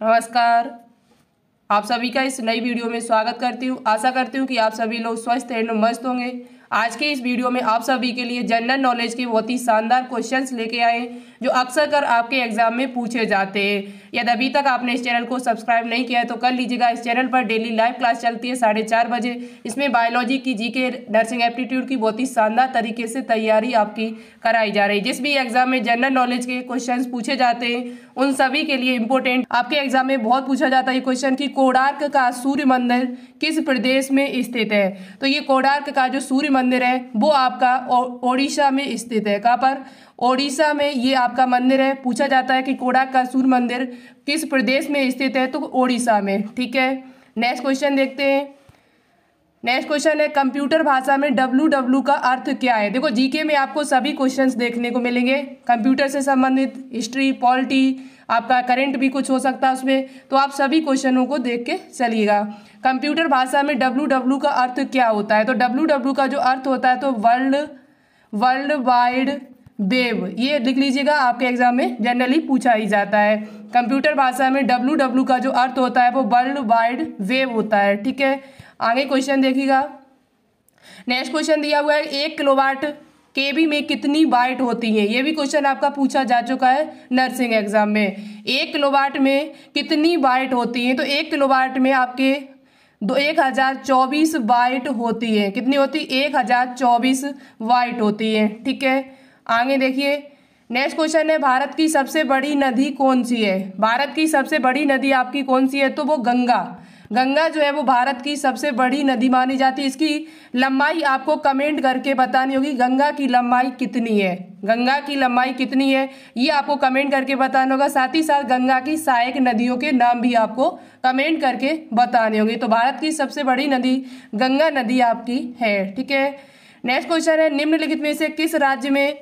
नमस्कार। आप सभी का इस नई वीडियो में स्वागत करती हूँ। आशा करती हूँ कि आप सभी लोग स्वस्थ एंड मस्त होंगे। आज के इस वीडियो में आप सभी के लिए जनरल नॉलेज के बहुत ही शानदार क्वेश्चंस लेके आए जो अक्सर कर आपके एग्जाम में पूछे जाते हैं। यदि अभी तक आपने इस चैनल को सब्सक्राइब नहीं किया है तो कर लीजिएगा। इस चैनल पर डेली लाइव क्लास चलती है 4:30 बजे। इसमें बायोलॉजी की, जीके, नर्सिंग एप्टीट्यूड की बहुत ही शानदार तरीके से तैयारी आपकी कराई जा रही है। जिस भी एग्जाम में जनरल नॉलेज के क्वेश्चन पूछे जाते हैं उन सभी के लिए इंपॉर्टेंट आपके एग्जाम में बहुत पूछा जाता है क्वेश्चन की कोणार्क का सूर्य मंदिर किस प्रदेश में स्थित है। तो ये कोणार्क का जो सूर्य मंदिर है वो आपका ओडिशा में स्थित है। कहाँ पर? ओडिशा में ये आपका मंदिर है। पूछा जाता है कि कोणार्क का सूर्य मंदिर किस प्रदेश में स्थित है, तो ओडिशा में। ठीक है, नेक्स्ट क्वेश्चन देखते हैं। नेक्स्ट क्वेश्चन है कंप्यूटर भाषा में WW का अर्थ क्या है। देखो जीके में आपको सभी क्वेश्चंस देखने को मिलेंगे कंप्यूटर से संबंधित, हिस्ट्री, पॉलिटी, आपका करंट भी कुछ हो सकता है उसमें, तो आप सभी क्वेश्चनों को देख के चलिएगा। कंप्यूटर भाषा में WW का अर्थ क्या होता है, तो WW का जो अर्थ होता है तो वर्ल्ड वाइड वेब, ये लिख लीजिएगा। आपके एग्जाम में जनरली पूछा ही जाता है। कंप्यूटर भाषा में WW का जो अर्थ होता है वो वर्ल्ड वाइड वेब होता है। ठीक है, आगे क्वेश्चन देखिएगा। नेक्स्ट क्वेश्चन दिया हुआ है 1 किलोवाट केबी में कितनी बाइट होती है। ये भी क्वेश्चन आपका पूछा जा चुका है नर्सिंग एग्जाम में। 1 किलोवाट में कितनी बाइट होती है, तो 1 किलोवाट में आपके 1024 बाइट होती है। कितनी होती है? 1024 बाइट होती है। ठीक है, आगे देखिए। नेक्स्ट क्वेश्चन है भारत की सबसे बड़ी नदी कौन सी है। भारत की सबसे बड़ी नदी आपकी कौन सी है, तो वो गंगा जो है वो भारत की सबसे बड़ी नदी मानी जाती है। इसकी लंबाई आपको कमेंट करके बतानी होगी, गंगा की लंबाई कितनी है। गंगा की लंबाई कितनी है ये आपको कमेंट करके बताना होगा। साथ ही साथ गंगा की सहायक नदियों के नाम भी आपको कमेंट करके बताने होंगे। तो भारत की सबसे बड़ी नदी गंगा नदी आपकी है। ठीक है, नेक्स्ट क्वेश्चन है निम्नलिखित में से किस राज्य में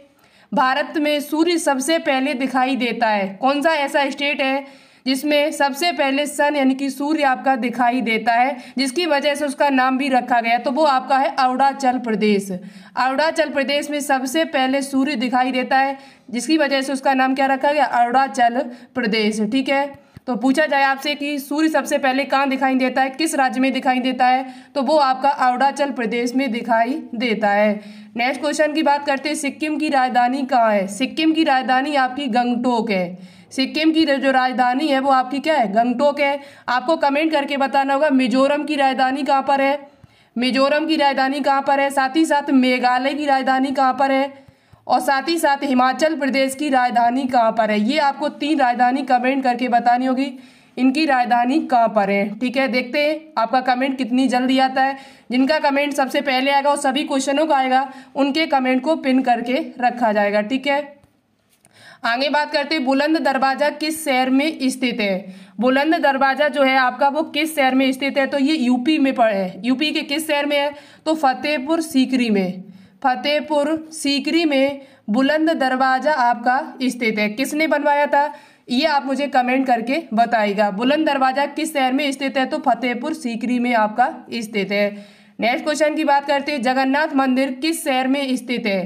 भारत में सूर्य सबसे पहले दिखाई देता है। कौन सा ऐसा स्टेट है जिसमें सबसे पहले सन यानी कि सूर्य आपका दिखाई देता है, जिसकी वजह से उसका नाम भी रखा गया, तो वो आपका है अरुणाचल प्रदेश। अरुणाचल प्रदेश में सबसे पहले सूर्य दिखाई देता है, जिसकी वजह से उसका नाम क्या रखा गया? अरुणाचल प्रदेश। ठीक है, तो पूछा जाए आपसे कि सूर्य सबसे पहले कहाँ दिखाई देता है, किस राज्य में दिखाई देता है, तो वो आपका अरुणाचल प्रदेश में दिखाई देता है। नेक्स्ट क्वेश्चन की बात करते हैं सिक्किम की राजधानी कहाँ है। सिक्किम की राजधानी आपकी गंगटोक है। सिक्किम की जो राजधानी है वो आपकी क्या है? गंगटोक है। आपको कमेंट करके बताना होगा मिजोरम की राजधानी कहाँ पर है। मिजोरम की राजधानी कहाँ पर है, साथ ही साथ मेघालय की राजधानी कहाँ पर है, और साथ ही साथ हिमाचल प्रदेश की राजधानी कहाँ पर है। ये आपको 3 राजधानी कमेंट करके बतानी होगी, इनकी राजधानी कहाँ पर है। ठीक है, देखते हैं आपका कमेंट कितनी जल्दी आता है। जिनका कमेंट सबसे पहले आएगा और सभी क्वेश्चनों का आएगा, उनके कमेंट को पिन करके रखा जाएगा। ठीक है, आगे बात करते हैं बुलंद दरवाजा किस शहर में स्थित है। बुलंद दरवाजा जो है आपका वो किस शहर में स्थित है, तो ये यूपी में है। यूपी के किस शहर में है, तो फतेहपुर सीकरी में। फतेहपुर सीकरी में बुलंद दरवाजा आपका स्थित है। किसने बनवाया था ये आप मुझे कमेंट करके बताइएगा। बुलंद दरवाजा किस शहर में स्थित है, तो फतेहपुर सीकरी में आपका स्थित है। नेक्स्ट क्वेश्चन की बात करते हैं जगन्नाथ मंदिर किस शहर में स्थित है।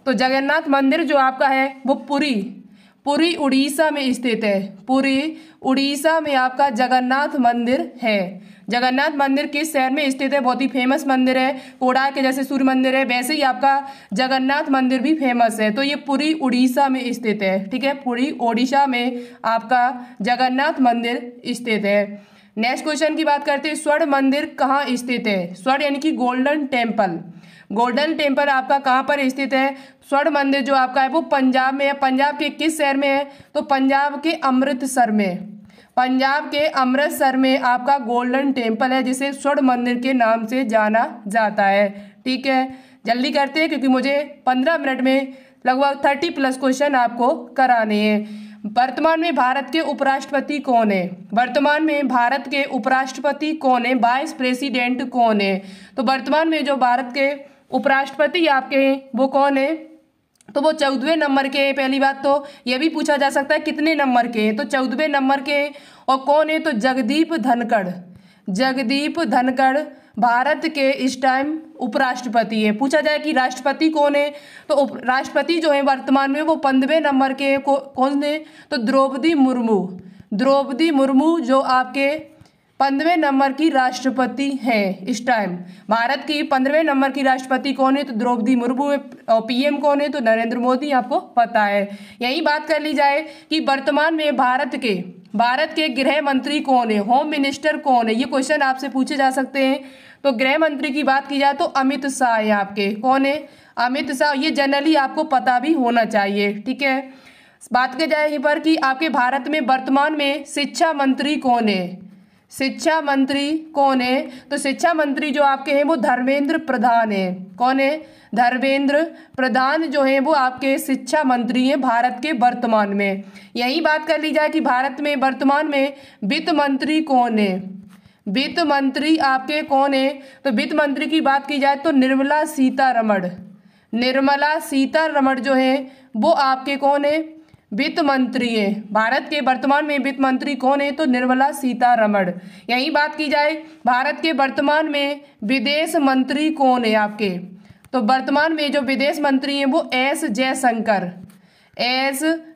तो जगन्नाथ मंदिर जो आपका है वो पुरी उड़ीसा में स्थित है। पुरी उड़ीसा में आपका जगन्नाथ मंदिर है। जगन्नाथ मंदिर किस शहर में स्थित है? बहुत ही फेमस मंदिर है। कोणार्क के जैसे सूर्य मंदिर है वैसे ही आपका जगन्नाथ मंदिर भी फेमस है, तो ये पुरी उड़ीसा में स्थित है। ठीक है, पुरी ओडिशा में आपका जगन्नाथ मंदिर स्थित है। नेक्स्ट क्वेश्चन की बात करते हैं स्वर्ण मंदिर कहाँ स्थित है। स्वर्ण यानी कि गोल्डन टेम्पल। गोल्डन टेम्पल आपका कहाँ पर स्थित है? स्वर्ण मंदिर जो आपका है वो पंजाब में है। पंजाब के किस शहर में है, तो पंजाब के अमृतसर में। पंजाब के अमृतसर में आपका गोल्डन टेम्पल है, जिसे स्वर्ण मंदिर के नाम से जाना जाता है। ठीक है, जल्दी करते हैं क्योंकि मुझे 15 मिनट में लगभग 30+ क्वेश्चन आपको कराने हैं। वर्तमान में भारत के उपराष्ट्रपति कौन है? वर्तमान में भारत के उपराष्ट्रपति कौन है? वाइस प्रेसिडेंट कौन है? तो वर्तमान में जो भारत के उपराष्ट्रपति आपके हैं वो कौन है, तो वो 14वें नंबर के हैं। पहली बात तो ये भी पूछा जा सकता है कितने नंबर के हैं, तो 14वें नंबर के हैं। और कौन है, तो जगदीप धनखड़। जगदीप धनखड़ भारत के इस टाइम उपराष्ट्रपति है। पूछा जाए कि राष्ट्रपति कौन है, तो राष्ट्रपति जो है वर्तमान में वो 15वें नंबर के कौन है, तो द्रौपदी मुर्मू। द्रौपदी मुर्मू जो आपके 15वें नंबर की राष्ट्रपति हैं इस टाइम। भारत की 15वें नंबर की राष्ट्रपति कौन है? तो द्रौपदी मुर्मू है। और पीएम कौन है? तो नरेंद्र मोदी, आपको पता है। यही बात कर ली जाए कि वर्तमान में भारत के गृह मंत्री कौन है, होम मिनिस्टर कौन है, ये क्वेश्चन आपसे पूछे जा सकते हैं। तो गृह मंत्री की बात की जाए तो अमित शाह है आपके। कौन है? अमित शाह। ये जनरली आपको पता भी होना चाहिए, ठीक है। बात की जाए यहाँ पर कि आपके भारत में वर्तमान में शिक्षा मंत्री कौन है? शिक्षा मंत्री कौन है? तो शिक्षा मंत्री जो आपके हैं वो धर्मेंद्र प्रधान है। कौन है? धर्मेंद्र प्रधान जो है वो आपके शिक्षा मंत्री हैं भारत के वर्तमान में। यही बात कर ली जाए कि भारत में वर्तमान में वित्त मंत्री कौन है? वित्त मंत्री आपके कौन है? तो वित्त मंत्री की बात की जाए तो निर्मला सीतारमण। निर्मला सीतारमण जो है वो आपके कौन है? वित्त मंत्री है। भारत के वर्तमान में वित्त मंत्री कौन है? तो निर्मला सीतारमण। यही बात की जाए भारत के वर्तमान में विदेश मंत्री कौन है आपके? तो वर्तमान में जो विदेश मंत्री हैं वो एस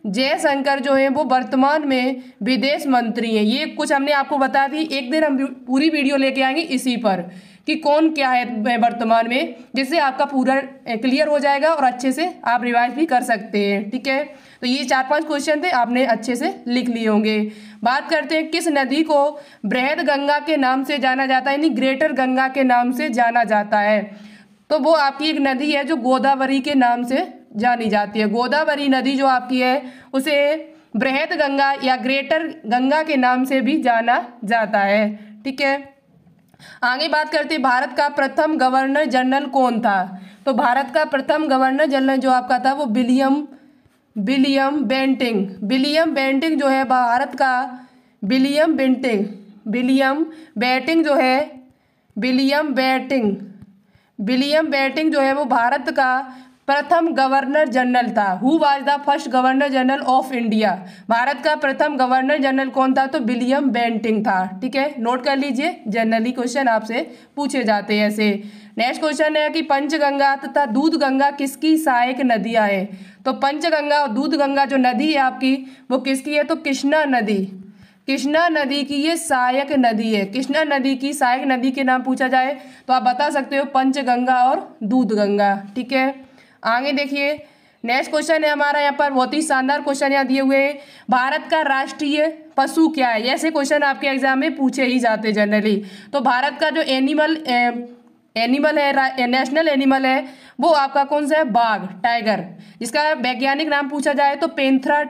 जयशंकर जो है वो वर्तमान में विदेश मंत्री हैं। ये कुछ हमने आपको बता दी। एक दिन हम पूरी वीडियो लेके आएंगे इसी पर कि कौन क्या है वर्तमान में, जिससे आपका पूरा क्लियर हो जाएगा और अच्छे से आप रिवाइज भी कर सकते हैं, ठीक है। तो ये 4-5 क्वेश्चन थे, आपने अच्छे से लिख लिए होंगे। बात करते हैं किस नदी को बृहद गंगा के नाम से जाना जाता है, यानी ग्रेटर गंगा के नाम से जाना जाता है। तो वो आपकी एक नदी है जो गोदावरी के नाम से जानी जाती है। गोदावरी नदी जो आपकी है उसे बृहद गंगा या ग्रेटर गंगा के नाम से भी जाना जाता है, ठीक है। आगे बात करते हैं भारत का प्रथम गवर्नर जनरल कौन था? तो भारत का प्रथम गवर्नर जनरल जो आपका था वो विलियम बेंटिंग जो है भारत का विलियम बेंटिंग जो है वो भारत का प्रथम गवर्नर जनरल था। Who was the first governor general of India? Bharat का प्रथम गवर्नर जनरल कौन था? तो विलियम बेंटिंग था, ठीक है। नोट कर लीजिए, जनरली क्वेश्चन आपसे पूछे जाते हैं ऐसे। नेक्स्ट क्वेश्चन है कि पंचगंगा तथा दूधगंगा किसकी सहायक नदियां हैं? तो पंचगंगा और दूधगंगा जो नदी है आपकी वो किसकी है? तो कृष्णा नदी की ये सहायक नदी है। कृष्णा नदी की सहायक नदी के नाम पूछा जाए तो आप बता सकते हो पंचगंगा और दूधगंगा, ठीक है। आगे देखिए, नेक्स्ट क्वेश्चन है हमारा यहाँ पर, बहुत ही शानदार क्वेश्चन यहाँ दिए हुए हैं। भारत का राष्ट्रीय पशु क्या है? ऐसे क्वेश्चन आपके एग्जाम में पूछे ही जाते जनरली। तो भारत का जो एनिमल है, नेशनल एनिमल है, वो आपका कौन सा है? बाघ, टाइगर। जिसका वैज्ञानिक नाम पूछा जाए तो पेंथ्रा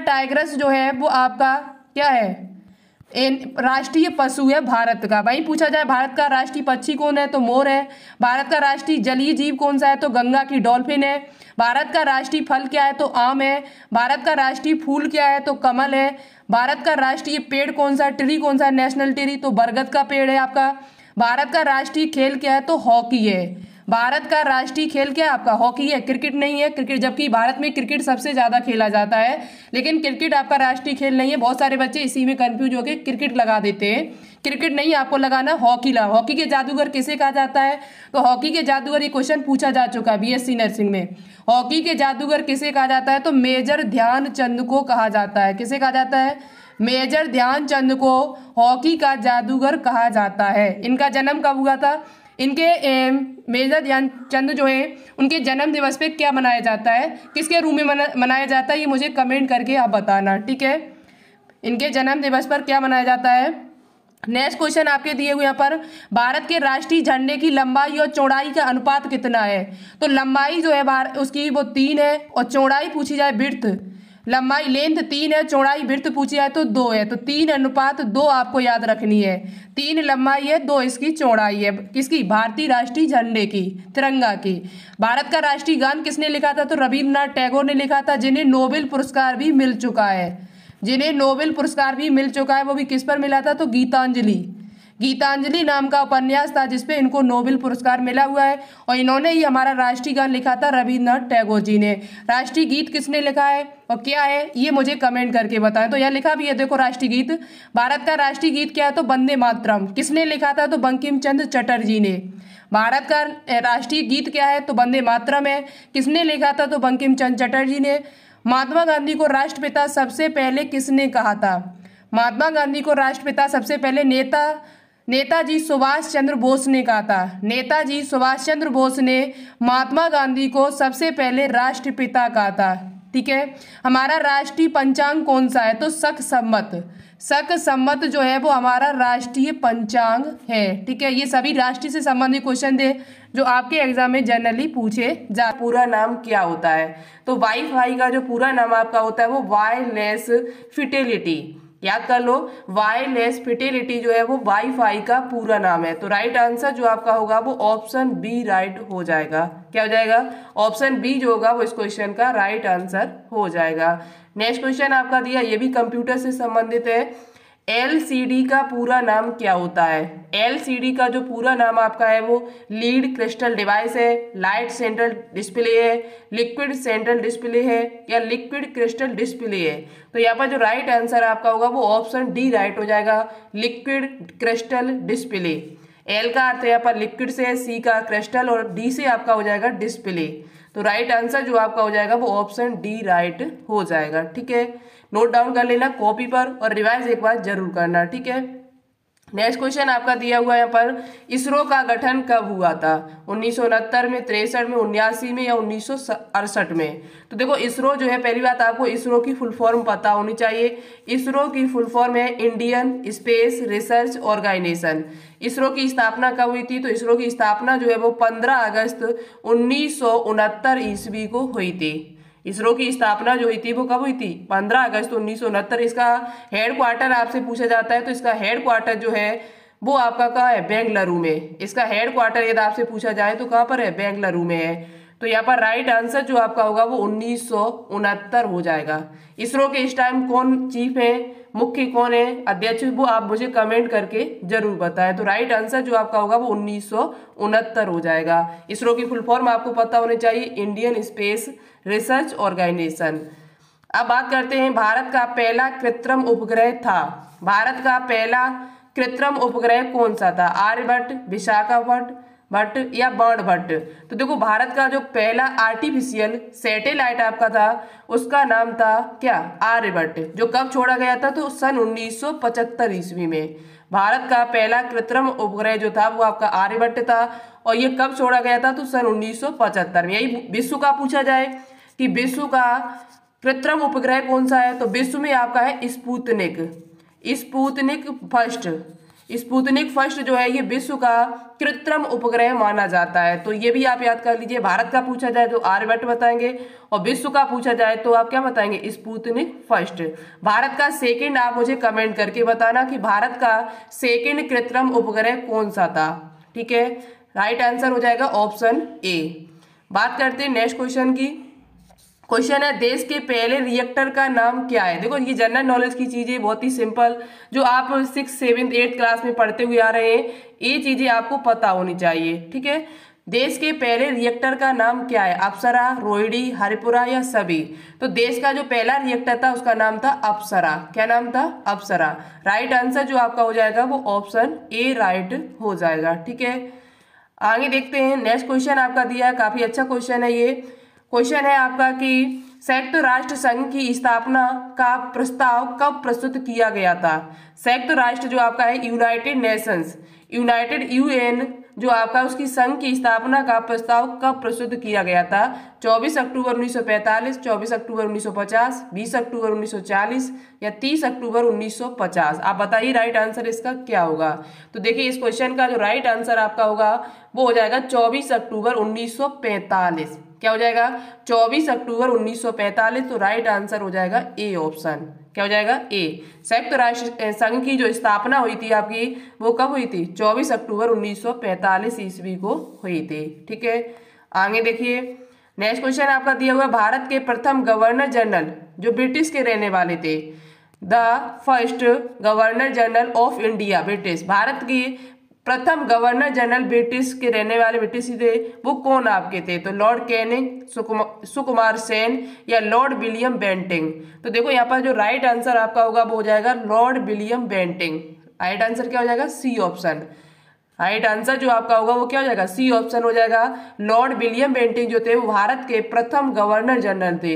टाइग्रस जो है वो आपका क्या है? राष्ट्रीय पशु है भारत का। वहीं पूछा जाए भारत का राष्ट्रीय पक्षी कौन है? तो मोर है। भारत का राष्ट्रीय जलीय जीव कौन सा है? तो गंगा की डॉल्फिन है। भारत का राष्ट्रीय फल क्या है? तो आम है। भारत का राष्ट्रीय फूल क्या है? तो कमल है। भारत का राष्ट्रीय पेड़ कौन सा? ट्री कौन सा है? नेशनल ट्री, तो बरगद का पेड़ है आपका। भारत का राष्ट्रीय खेल क्या है? तो हॉकी है। भारत का राष्ट्रीय खेल क्या है आपका? हॉकी है, क्रिकेट नहीं है। क्रिकेट, जबकि भारत में क्रिकेट सबसे ज्यादा खेला जाता है, लेकिन क्रिकेट आपका राष्ट्रीय खेल नहीं है। बहुत सारे बच्चे इसी में कंफ्यूज होकर क्रिकेट लगा देते हैं। क्रिकेट नहीं, आपको लगाना हॉकी के जादूगर किसे कहा जाता है? तो हॉकी के जादूगर, ये क्वेश्चन पूछा जा चुका है बीएससी नर्सिंग में। हॉकी के जादूगर किसे कहा जाता है? तो मेजर ध्यानचंद को कहा जाता है। किसे कहा जाता है? मेजर ध्यानचंद को हॉकी का जादूगर कहा जाता है। इनका जन्म कब हुआ था? इनके मेजर ध्यानचंद जो है उनके जन्म दिवस पे क्या मनाया जाता है, किसके रूप में मनाया जाता है, ये मुझे कमेंट करके आप बताना, ठीक है। इनके जन्म दिवस पर क्या मनाया जाता है। नेक्स्ट क्वेश्चन आपके दिए हुए यहाँ पर, भारत के राष्ट्रीय झंडे की लंबाई और चौड़ाई का अनुपात कितना है? तो लंबाई जो है उसकी वो 3 है, और चौड़ाई पूछी जाए बिर्थ, लंबाई लेंथ 3 है, चौड़ाई बिर्थ पूछी जाए तो 2 है। तो 3:2 आपको याद रखनी है। 3 लंबाई है, 2 इसकी चौड़ाई है। किसकी? भारतीय राष्ट्रीय झंडे की, तिरंगा की। भारत का राष्ट्रीय गान किसने लिखा था? तो रविन्द्रनाथ टैगोर ने लिखा था, जिन्हें नोबेल पुरस्कार भी मिल चुका है। वो भी किस पर मिला था? तो गीतांजलि नाम का उपन्यास था जिसपे इनको नोबेल पुरस्कार मिला हुआ है, और इन्होंने ही हमारा राष्ट्रीय गान लिखा था, रविन्द्रनाथ टैगोर जी ने। राष्ट्रीय गीत किसने लिखा है और क्या है, ये मुझे कमेंट करके बताएं। तो यहाँ लिखा भी है, देखो राष्ट्रीय गीत, भारत का राष्ट्रीय गीत क्या है? तो वंदे मातरम। किसने लिखा था? तो बंकिम चंद्र चटर्जी ने। भारत का राष्ट्रीय गीत क्या है? तो वंदे मातरम है। किसने लिखा था? तो बंकिम चंद्र चटर्जी ने। महात्मा गांधी को राष्ट्रपिता सबसे पहले किसने कहा था? महात्मा गांधी को राष्ट्रपिता सबसे पहले नेताजी सुभाष चंद्र बोस ने कहा था। नेताजी सुभाष चंद्र बोस ने महात्मा गांधी को सबसे पहले राष्ट्रपिता कहा था। ठीक है, हमारा राष्ट्रीय पंचांग कौन सा है? तो शक संवत। शक संवत जो है वो हमारा राष्ट्रीय पंचांग है। ठीक है, ये सभी राष्ट्रीय से संबंधित क्वेश्चन थे जो आपके एग्जाम में जनरली पूछे जा। पूरा नाम क्या होता है? तो वाईफाई का जो पूरा नाम आपका होता है वो वायरलेस फिडेलिटी। याद कर लो, वायरलेस फिडेलिटी जो है वो वाईफाई का पूरा नाम है। तो राइट आंसर जो आपका होगा वो ऑप्शन बी राइट हो जाएगा। क्या हो जाएगा? ऑप्शन बी जो होगा वो इस क्वेश्चन का राइट आंसर हो जाएगा। नेक्स्ट क्वेश्चन आपका दिया, ये भी कंप्यूटर से संबंधित है। एलसीडी का पूरा नाम क्या होता है? एलसीडी का जो पूरा नाम आपका है वो लीड क्रिस्टल डिवाइस है, लाइट सेंट्रल डिस्प्ले है, लिक्विड सेंट्रल डिस्प्ले है या लिक्विड क्रिस्टल डिस्प्ले है। तो यहाँ पर जो राइट आंसर आपका होगा वो ऑप्शन डी राइट हो जाएगा, लिक्विड क्रिस्टल डिस्प्ले। एल का अर्थ यहाँ पर लिक्विड से, सी का क्रिस्टल और डी से आपका हो जाएगा डिस्प्ले। तो राइट आंसर जो आपका हो जाएगा वो ऑप्शन डी राइट हो जाएगा। ठीक है, नोट डाउन कर लेना कॉपी पर और रिवाइज एक बार जरूर करना। ठीक है, नेक्स्ट क्वेश्चन आपका दिया हुआ है यहाँ पर, इसरो का गठन कब हुआ था? 1969 में, 63 में, 79 में या 1968 में? तो देखो इसरो जो है, पहली बात आपको इसरो की फुल फॉर्म पता होनी चाहिए। इसरो की फुल फॉर्म है Indian space research organisation. ISRO की स्थापना कब हुई थी? तो इसरो की स्थापना जो है वो 15 अगस्त 1969 ईस्वी को हुई थी। इसरो की स्थापना जो हुई थी वो कब हुई थी? 15 अगस्त 1969। इसका हेड क्वार्टर आपसे पूछा जाता है तो इसका हेड क्वार्टर जो है वो आपका कहाँ है? बेंगलुरु में। इसका हेड क्वार्टर यदि आपसे पूछा जाए तो कहाँ पर है? बेंगलुरु में है। तो यहाँ पर राइट आंसर जो आपका होगा वो 1969 हो जाएगा। इसरो के इस टाइम कौन चीफ है, मुख्य कौन है, अध्यक्ष, वो आप मुझे कमेंट करके जरूर बताएं। तो राइट आंसर जो आपका होगा वो 1969 हो जाएगा। इसरो की फुल फॉर्म आपको पता होनी चाहिए, इंडियन स्पेस रिसर्च ऑर्गेनाइजेशन। अब बात करते हैं, भारत का पहला कृत्रिम उपग्रह था। भारत का पहला कृत्रिम उपग्रह कौन सा था? आर्यभट्ट, विशाखापट्टनम या बाणभट्ट? तो देखो भारत का जो पहला आर्टिफिशियल सैटेलाइट आपका था उसका नाम था क्या? आर्यभट्ट, जो कब छोड़ा गया था? तो सन 1975 ईस्वी में। भारत का पहला कृत्रिम उपग्रह जो था वो आपका आर्यभट्ट था और ये कब छोड़ा गया था? तो सन 1975 में। यही विश्व का पूछा जाए कि विश्व का कृत्रिम उपग्रह कौन सा है, तो विश्व में आपका है Sputnik. Sputnik first. Sputnik first जो है ये विश्व का कृत्रिम उपग्रह माना जाता है। तो ये भी आप याद कर लीजिए। भारत का पूछा जाए तो आर्यभट्ट बताएंगे और विश्व का पूछा जाए तो आप क्या बताएंगे? Sputnik first. भारत का सेकंड आप मुझे कमेंट करके बताना कि भारत का सेकंड कृत्रिम उपग्रह कौन सा था। ठीक है, राइट आंसर हो जाएगा ऑप्शन ए। बात करते हैं नेक्स्ट क्वेश्चन की। क्वेश्चन है, देश के पहले रिएक्टर का नाम क्या है? देखो ये जनरल नॉलेज की चीजें, बहुत ही सिंपल, जो आप 6th 7th 8th क्लास में पढ़ते हुए आ रहे हैं, ये चीजें आपको पता होनी चाहिए। ठीक है, देश के पहले रिएक्टर का नाम क्या है? अप्सरा, रोहिणी, हरिपुरा या सभी? तो देश का जो पहला रिएक्टर था उसका नाम था अप्सरा। क्या नाम था? अप्सरा। राइट आंसर जो आपका हो जाएगा वो ऑप्शन ए राइट हो जाएगा। ठीक है, आगे देखते हैं। नेक्स्ट क्वेश्चन आपका दिया है, काफी अच्छा क्वेश्चन है ये। क्वेश्चन है आपका कि संयुक्त राष्ट्र संघ की स्थापना का प्रस्ताव कब प्रस्तुत किया गया था? संयुक्त राष्ट्र जो आपका है यूनाइटेड नेशंस, यूनाइटेड यूएन जो आपका उसकी संघ की स्थापना का प्रस्ताव कब प्रस्तुत किया गया था? 24 अक्टूबर 1945, 24 अक्टूबर 1950, 20 अक्टूबर 1940 या 30 अक्टूबर 1950? आप बताइए राइट आंसर इसका क्या होगा। तो देखिए इस क्वेश्चन का जो राइट आंसर आपका होगा वो हो जाएगा 24 अक्टूबर 1945। क्या हो जाएगा? 24 अक्टूबर 1945। तो राइट आंसर हो जाएगा ए ऑप्शन। क्या हो जाएगा? ए। संयुक्त राष्ट्र संघ की जो स्थापना हुई थी आपकी वो कब हुई थी? 24 अक्टूबर 1945 ईस्वी को हुई थी। ठीक है, आगे देखिए। नेक्स्ट क्वेश्चन आपका दिया हुआ, भारत के प्रथम गवर्नर जनरल जो ब्रिटिश के रहने वाले थे, the first governor general of India, British, Bharat की प्रथम गवर्नर जनरल ब्रिटिश के रहने वाले ब्रिटिश थे, वो कौन आपके थे? तो लॉर्ड कैनिंग, सुकुमार सेन या लॉर्ड विलियम बेंटिंग? तो देखो यहाँ पर जो राइट आंसर आपका होगा वो हो जाएगा lord William Bentinck. Right answer क्या हो जाएगा? C option. राइट आंसर जो आपका होगा वो क्या हो जाएगा, सी ऑप्शन हो जाएगा। लॉर्ड विलियम बेंटिंक जो थे वो भारत के प्रथम गवर्नर जनरल थे।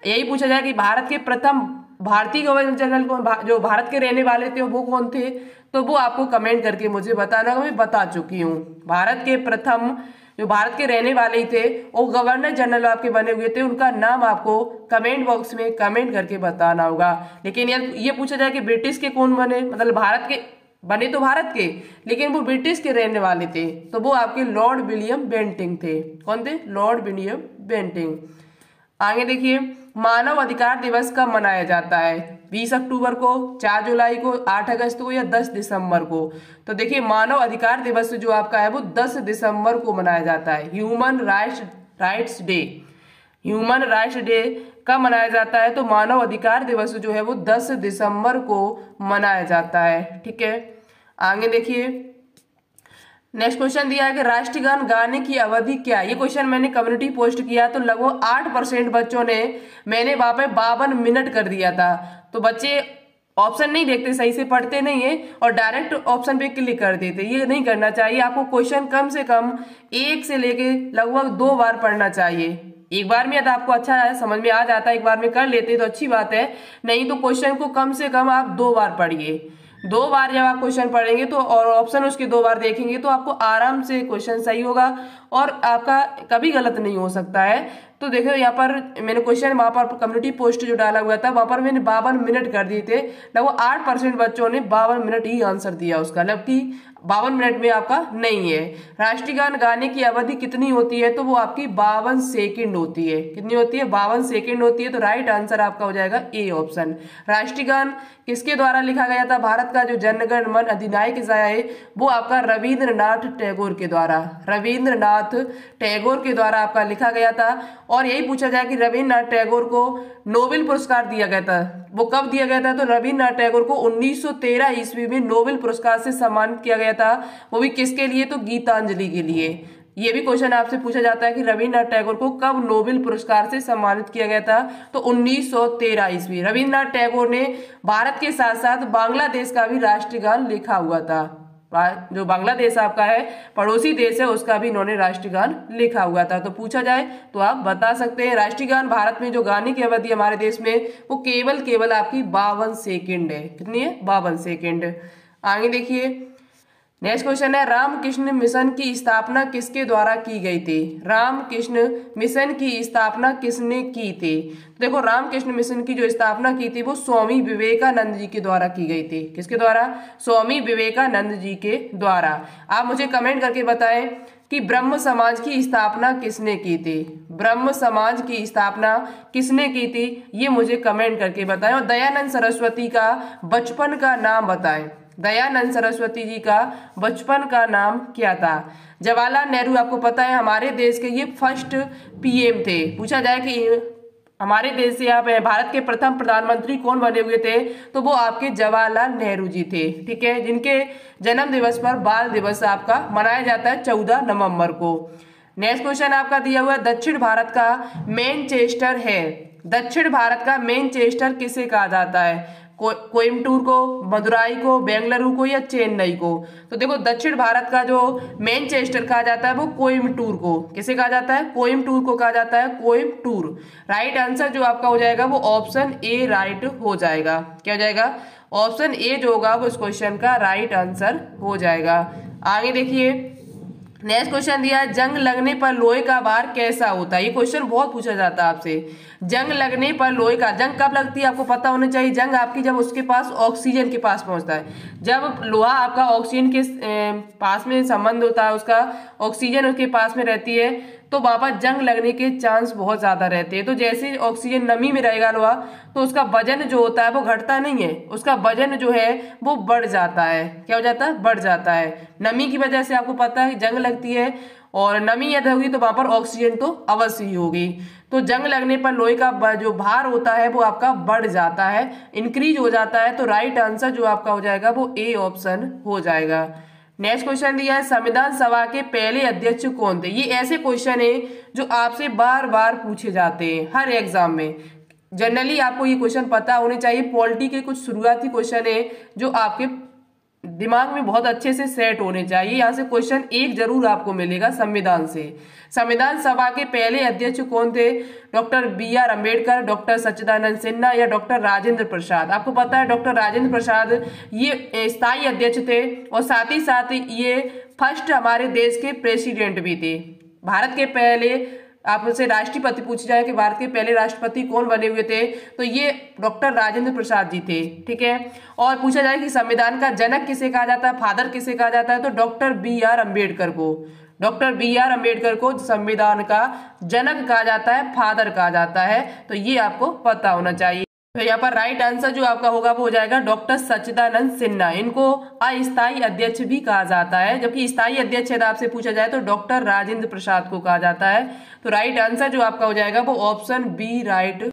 यही पूछा जाए कि भारत के प्रथम भारतीय गवर्नर जनरल को जो भारत के रहने वाले थे वो कौन थे, तो वो आपको कमेंट करके मुझे बताना, मैं बता चुकी हूँ। भारत के प्रथम जो भारत के रहने वाले ही थे वो गवर्नर जनरल आपके बने हुए थे, उनका नाम आपको कमेंट बॉक्स में कमेंट करके बताना होगा। लेकिन यार ये पूछा जाए कि ब्रिटिश के कौन बने, मतलब भारत के बने तो भारत के, लेकिन वो ब्रिटिश के रहने वाले थे, तो वो आपके लॉर्ड विलियम बेंटिंक थे। कौन थे, लॉर्ड विलियम बेंटिंक। आगे देखिए, मानव अधिकार दिवस कब मनाया जाता है, 20 अक्टूबर को, 4 जुलाई को, 8 अगस्त को या 10 दिसंबर को। तो देखिए मानव अधिकार दिवस जो आपका है वो 10 दिसंबर को मनाया जाता है। Human rights day, human rights day कब मनाया जाता है, तो मानव अधिकार दिवस जो है वो 10 दिसंबर को मनाया जाता है। ठीक है, आगे देखिए नेक्स्ट क्वेश्चन दिया है कि राष्ट्रीय गान गाने की अवधि क्या है। ये क्वेश्चन मैंने कम्युनिटी पोस्ट किया तो लगभग 8% बच्चों ने, मैंने वहां पे 52 मिनट कर दिया था। तो बच्चे ऑप्शन नहीं देखते, सही से पढ़ते नहीं है और डायरेक्ट ऑप्शन पे क्लिक कर देते, ये नहीं करना चाहिए। आपको क्वेश्चन कम से कम 1 से लेके लगभग 2 बार पढ़ना चाहिए। एक बार में यदि आपको अच्छा है, समझ में आ जाता है, एक बार में कर लेते तो अच्छी बात है, नहीं तो क्वेश्चन को कम से कम आप 2 बार पढ़िए। 2 बार जब आप क्वेश्चन पढ़ेंगे तो और ऑप्शन उसके 2 बार देखेंगे तो आपको आराम से क्वेश्चन सही होगा और आपका कभी गलत नहीं हो सकता है। तो देखो यहाँ पर मैंने क्वेश्चन वहां पर कम्युनिटी पोस्ट जो डाला हुआ था वहां पर मैंने 52 मिनट कर दिए थे। लगभग 8% बच्चों ने 52 मिनट ही आंसर दिया उसका, जबकि 52 मिनट में आपका नहीं है। राष्ट्रीय गान गाने की अवधि कितनी होती है, तो वो आपकी 52 सेकंड होती है। कितनी होती है, 52 सेकंड होती है। तो राइट आंसर आपका हो जाएगा ए ऑप्शन। राष्ट्रीय गान किसके द्वारा लिखा गया था, भारत का जो जनगण मन अधिनायक जय है वो आपका रविंद्रनाथ टैगोर के द्वारा, रविंद्रनाथ टैगोर के द्वारा आपका लिखा गया था। और यही पूछा जाए कि रविंद्रनाथ टैगोर को नोबेल पुरस्कार दिया गया था, वो कब दिया गया था, तो रविंद्रनाथ टैगोर को 1913 ईस्वी में नोबेल पुरस्कार से सम्मानित किया गया था। वो भी किसके लिए, तो गीतांजलि के लिए। ये भी क्वेश्चन आपसे पूछा जाता है कि रविंद्रनाथ टैगोर को कब नोबेल पुरस्कार से सम्मानित किया गया था, तो 1913 ईस्वी। रविंद्रनाथ टैगोर ने भारत के साथ साथ बांग्लादेश का भी राष्ट्रीय गान लिखा हुआ था। जो बांग्लादेश आपका है पड़ोसी देश है, उसका भी इन्होंने राष्ट्रीय गान लिखा हुआ था। तो पूछा जाए तो आप बता सकते हैं। राष्ट्रीय गान भारत में जो गाने की अवधि हमारे देश में वो केवल आपकी 52 सेकेंड है। कितनी है, 52 सेकेंड। आगे देखिए नेक्स्ट क्वेश्चन है, रामकृष्ण मिशन की स्थापना किसके द्वारा की गई थी। रामकृष्ण मिशन की स्थापना किसने की थी, तो देखो रामकृष्ण मिशन की जो स्थापना की थी वो स्वामी विवेकानंद जी के द्वारा की गई थी। किसके द्वारा, स्वामी विवेकानंद जी के द्वारा। आप मुझे कमेंट करके बताएं कि ब्रह्म समाज की स्थापना किसने की थी, ब्रह्म समाज की स्थापना किसने की थी, ये मुझे कमेंट करके बताएं। और दयानंद सरस्वती का बचपन का नाम बताएं, दयानंद सरस्वती जी का बचपन का नाम क्या था। जवाहरलाल नेहरू आपको पता है हमारे देश के ये फर्स्ट पीएम थे। पूछा जाए कि हमारे देश से यहाँ पे भारत के प्रथम प्रधानमंत्री कौन बने हुए थे, तो वो आपके जवाहरलाल नेहरू जी थे। ठीक है, जिनके जन्म दिवस पर बाल दिवस आपका मनाया जाता है 14 नवंबर को। नेक्स्ट क्वेश्चन आपका दिया हुआ है, दक्षिण भारत का मैनचेस्टर है। दक्षिण भारत का मैनचेस्टर किसे कहा जाता है, कोयम्बटूर को, मदुराई को, बेंगलुरु को या चेन्नई को। तो देखो दक्षिण भारत का जो मैनचेस्टर कहा जाता है वो कोयम्बटूर को, किसे कहा जाता है, कोयम्बटूर को कहा जाता है, कोयम्बटूर। राइट आंसर जो आपका हो जाएगा वो ऑप्शन ए राइट हो जाएगा। क्या हो जाएगा, ऑप्शन ए जो होगा वो इस क्वेश्चन का राइट आंसर हो जाएगा। आगे देखिए नेक्स्ट क्वेश्चन दिया है, जंग लगने पर लोहे का भार कैसा होता है। ये क्वेश्चन बहुत पूछा जाता है आपसे। जंग लगने पर लोहे का, जंग कब लगती है आपको पता होना चाहिए। जंग आपकी जब उसके पास ऑक्सीजन के पास पहुंचता है, जब लोहा आपका ऑक्सीजन के पास में संबंध होता है, उसका ऑक्सीजन उसके पास में रहती है, तो वहां पर जंग लगने के चांस बहुत ज्यादा रहते हैं। तो जैसे ऑक्सीजन नमी में रहेगा लोहा, तो उसका वजन जो होता है वो घटता नहीं है, उसका वजन जो है वो बढ़ जाता है। क्या हो जाता है, बढ़ जाता है। नमी की वजह से आपको पता है जंग लगती है, और नमी यदि होगी तो वहां पर ऑक्सीजन तो अवश्य ही होगी। तो जंग लगने पर लोहे का जो भार होता है वो आपका बढ़ जाता है, इंक्रीज हो जाता है। तो राइट आंसर जो आपका हो जाएगा वो ए ऑप्शन हो जाएगा। नेक्स्ट क्वेश्चन दिया है, संविधान सभा के पहले अध्यक्ष कौन थे। ये ऐसे क्वेश्चन है जो आपसे बार बार पूछे जाते हैं हर एग्जाम में। जनरली आपको ये क्वेश्चन पता होने चाहिए। पॉलिटी के कुछ शुरुआती क्वेश्चन है जो आपके दिमाग में बहुत अच्छे से सेट होने चाहिए। यहाँ से क्वेश्चन एक जरूर आपको मिलेगा संविधान से। संविधान सभा के पहले अध्यक्ष कौन थे? Doctor B R Ambedkar, doctor Sachchidanand Sinha या डॉक्टर राजेंद्र प्रसाद। आपको पता है डॉक्टर राजेंद्र प्रसाद ये स्थायी अध्यक्ष थे और साथ ही साथ ये फर्स्ट हमारे देश के प्रेसिडेंट भी थे। भारत के पहले आपसे राष्ट्रपति पूछा जाए कि भारत के पहले राष्ट्रपति कौन बने हुए थे, तो ये डॉक्टर राजेंद्र प्रसाद जी थे। ठीक है, और पूछा जाए कि संविधान का जनक किसे कहा जाता है, फादर किसे कहा जाता है, तो डॉक्टर बी आर अम्बेडकर को, डॉक्टर बी आर अम्बेडकर को संविधान का जनक कहा जाता है, फादर कहा जाता है। तो ये आपको पता होना चाहिए। तो यहाँ पर राइट आंसर जो आपका होगा वो हो जाएगा डॉक्टर सच्चिदानंद सिन्हा। इनको अस्थायी अध्यक्ष भी कहा जाता है, जबकि स्थायी अध्यक्ष यदि आपसे पूछा जाए तो डॉक्टर राजेंद्र प्रसाद को कहा जाता है। तो राइट आंसर जो आपका हो जाएगा वो option b right.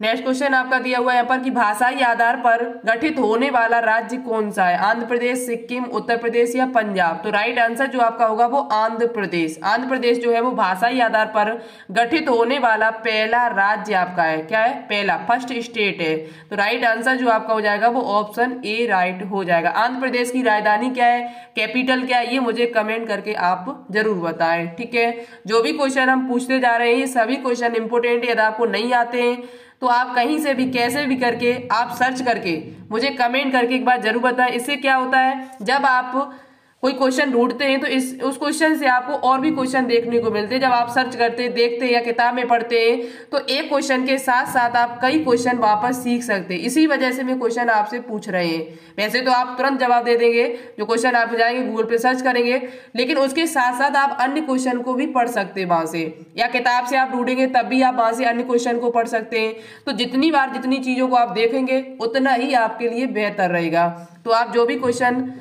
Next question आपका दिया हुआ है यहाँ पर कि भाषाई आधार पर गठित होने वाला राज्य कौन सा है? आंध्र प्रदेश, सिक्किम, उत्तर प्रदेश या पंजाब। तो राइट आंसर जो आपका होगा वो आंध्र प्रदेश। आंध्र प्रदेश जो है वो भाषाई आधार पर गठित होने वाला पहला राज्य आपका है। क्या है? पहला, फर्स्ट स्टेट है। तो राइट आंसर जो आपका हो जाएगा वो ऑप्शन ए राइट हो जाएगा। आंध्र प्रदेश की राजधानी क्या है, कैपिटल क्या है, ये मुझे कमेंट करके आप जरूर बताएं। ठीक है, जो भी क्वेश्चन हम पूछते जा रहे हैं ये सभी क्वेश्चन इंपोर्टेंट है। यदि आपको नहीं आते हैं तो आप कहीं से भी कैसे भी करके आप सर्च करके मुझे कमेंट करके एक बार जरूर बताएं। इससे क्या होता है, जब आप कोई क्वेश्चन ढूंढते हैं तो उस क्वेश्चन से आपको और भी क्वेश्चन देखने को मिलते हैं। जब आप सर्च करते हैं, देखते हैं या किताब में पढ़ते हैं तो एक क्वेश्चन के साथ साथ आप कई क्वेश्चन वापस सीख सकते हैं। इसी वजह से मैं क्वेश्चन आपसे पूछ रहे हैं। वैसे तो आप तुरंत जवाब दे देंगे, जो क्वेश्चन आप जाएंगे गूगल पे सर्च करेंगे, लेकिन उसके साथ साथ आप अन्य क्वेश्चन को भी पढ़ सकते हैं वहां से, या किताब से आप ढूंढेंगे तब भी आप वहां से अन्य क्वेश्चन को पढ़ सकते हैं। तो जितनी बार जितनी चीजों को आप देखेंगे उतना ही आपके लिए बेहतर रहेगा। तो आप जो भी क्वेश्चन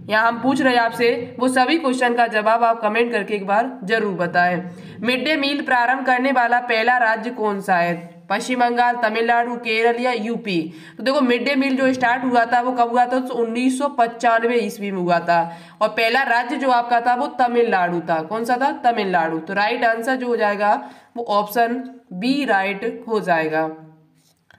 यहाँ हम पूछ रहे हैं आपसे वो सभी क्वेश्चन का जवाब आप कमेंट करके एक बार जरूर बताएं। मिड डे मील प्रारंभ करने वाला पहला राज्य कौन सा है? पश्चिम बंगाल, तमिलनाडु, केरल या यूपी। तो देखो मिड डे मील जो स्टार्ट हुआ था वो कब हुआ था? तो 1995 ईस्वी में हुआ था, और पहला राज्य जो आपका था वो तमिलनाडु था। कौन सा था? तमिलनाडु। तो राइट आंसर जो हो जाएगा वो ऑप्शन बी राइट हो जाएगा।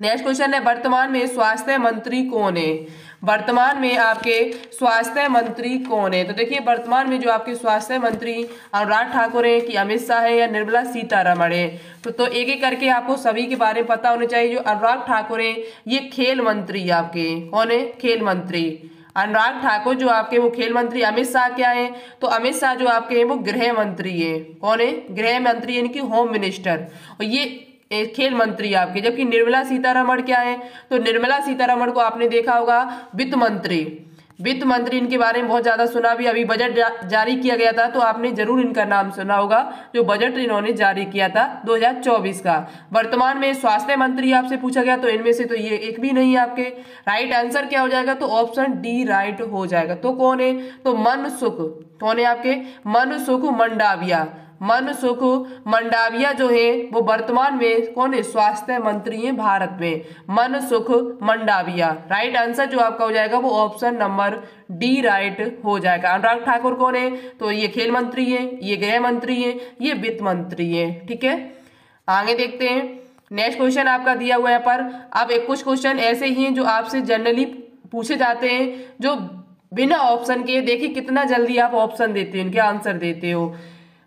नेक्स्ट क्वेश्चन है वर्तमान में स्वास्थ्य मंत्री कौन है? वर्तमान में आपके स्वास्थ्य मंत्री कौन है? तो देखिए वर्तमान में जो आपके स्वास्थ्य मंत्री अनुराग ठाकुर है कि अमित शाह है या निर्मला सीतारमण है। तो एक एक करके आपको सभी के बारे में पता होना चाहिए। जो अनुराग ठाकुर है ये खेल मंत्री आपके, कौन है? खेल मंत्री अनुराग ठाकुर जो आपके वो खेल मंत्री। अमित शाह क्या है? तो अमित शाह जो आपके हैं वो गृह मंत्री है। कौन है? गृह मंत्री यानी कि होम मिनिस्टर, और ये खेल मंत्री आपके। जबकि निर्मला सीतारमण क्या है? तो निर्मला सीतारमण को आपने देखा होगा वित्त मंत्री। वित्त मंत्री इनके बारे में बहुत ज्यादा सुना भी। अभी बजट जारी किया गया था तो आपने जरूर इनका नाम सुना होगा, जो बजट इन्होंने जारी किया था 2024 का। वर्तमान में स्वास्थ्य मंत्री आपसे पूछा गया तो इनमें से तो ये एक भी नहीं है आपके। राइट आंसर क्या हो जाएगा? तो ऑप्शन डी राइट हो जाएगा। तो कौन है? तो मनसुख। कौन है आपके? मनसुख मंडाविया। मनसुख मंडाविया जो है वो वर्तमान में कौन है? स्वास्थ्य मंत्री हैं भारत में, मनसुख मंडाविया। राइट आंसर जो आपका हो जाएगा वो ऑप्शन नंबर डी राइट हो जाएगा। अनुराग ठाकुर कौन है? तो ये खेल मंत्री है, ये गृह मंत्री है, ये वित्त मंत्री है। ठीक है, आगे देखते हैं। नेक्स्ट क्वेश्चन आपका दिया हुआ है पर अब एक कुछ क्वेश्चन ऐसे ही हैं जो आपसे जनरली पूछे जाते हैं, जो बिना ऑप्शन के। देखिए कितना जल्दी आप ऑप्शन देते हो, इनके आंसर देते हो।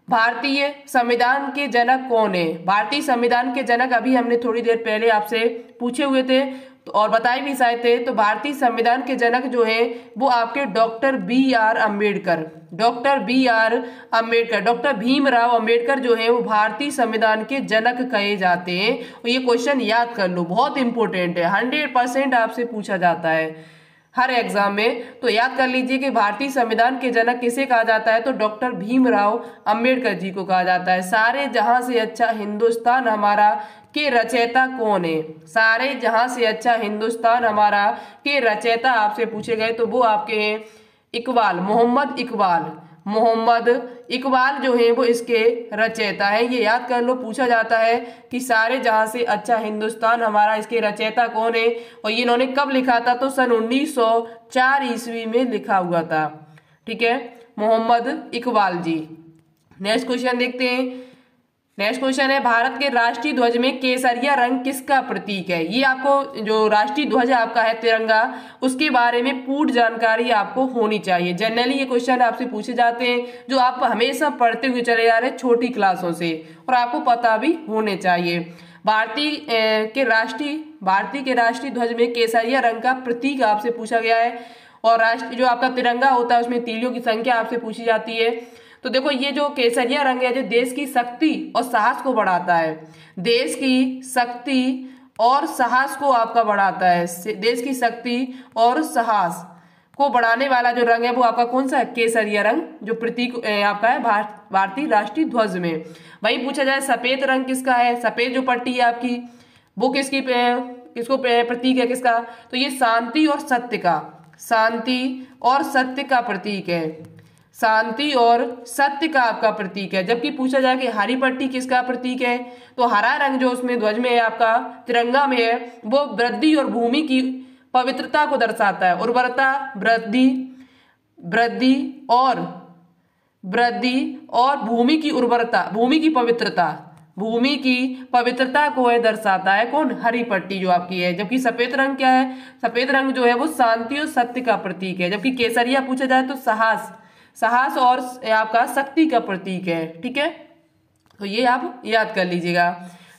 भारतीय संविधान के जनक कौन है? भारतीय संविधान के जनक अभी हमने थोड़ी देर पहले आपसे पूछे हुए थे तो और बताए भी शायद थे। तो भारतीय संविधान के जनक जो है वो आपके doctor B R Ambedkar. Doctor B R Ambedkar, doctor Bhimrao Ambedkar जो है वो भारतीय संविधान के जनक कहे जाते हैं। और ये क्वेश्चन याद कर लो, बहुत इंपॉर्टेंट है, 100% आपसे पूछा जाता है हर एग्जाम में। तो याद कर लीजिए कि भारतीय संविधान के जनक किसे कहा जाता है? तो डॉक्टर भीमराव अंबेडकर जी को कहा जाता है। सारे जहां से अच्छा हिंदुस्तान हमारा के रचयिता कौन है? सारे जहां से अच्छा हिंदुस्तान हमारा के रचयिता आपसे पूछे गए तो वो आपके हैं इकबाल, मोहम्मद इकबाल। मोहम्मद इकबाल जो है वो इसके रचयिता है। ये याद कर लो, पूछा जाता है कि सारे जहां से अच्छा हिंदुस्तान हमारा, इसके रचयिता कौन है और ये इन्होंने कब लिखा था? तो सन 1904 ईस्वी में लिखा हुआ था। ठीक है, मोहम्मद इकबाल जी। नेक्स्ट क्वेश्चन देखते हैं। नेक्स्ट क्वेश्चन है, भारत के राष्ट्रीय ध्वज में केसरिया रंग किसका प्रतीक है? ये आपको जो राष्ट्रीय ध्वज आपका है तिरंगा, उसके बारे में पूर्ण जानकारी आपको होनी चाहिए। जनरली ये क्वेश्चन आपसे पूछे जाते हैं जो आप हमेशा पढ़ते हुए चले जा रहे हैं छोटी क्लासों से, और आपको पता भी होने चाहिए। भारतीय के राष्ट्रीय ध्वज में केसरिया रंग का प्रतीक आपसे पूछा गया है, और राष्ट्रीय जो आपका तिरंगा होता है उसमें तीलियों की संख्या आपसे पूछी जाती है। तो देखो ये जो केसरिया रंग है जो देश की शक्ति और साहस को बढ़ाता है, देश की शक्ति और साहस को आपका बढ़ाता है। देश की शक्ति और साहस को बढ़ाने वाला जो रंग है वो आपका कौन सा है? केसरिया रंग, जो प्रतीक आपका है भारतीय राष्ट्रीय ध्वज में। वही पूछा जाए सफेद रंग किसका है? सफेद जो पट्टी है आपकी वो किसको प्रतीक है किसका? तो ये शांति और सत्य का प्रतीक है। शांति और सत्य का आपका प्रतीक है। जबकि पूछा जाए कि हरी पट्टी किसका प्रतीक है, तो हरा रंग जो उसमें ध्वज में है आपका तिरंगा में है वो वृद्धि और भूमि की पवित्रता को दर्शाता है। उर्वरता, वृद्धि और भूमि की उर्वरता, भूमि की पवित्रता को है दर्शाता है कौन? हरी पट्टी जो आपकी है। जबकि सफेद रंग क्या है? सफेद रंग जो है वो शांति और सत्य का प्रतीक है। जबकि केसरिया पूछा जाए तो साहस और आपका शक्ति का प्रतीक है। ठीक है, तो ये आप याद कर लीजिएगा।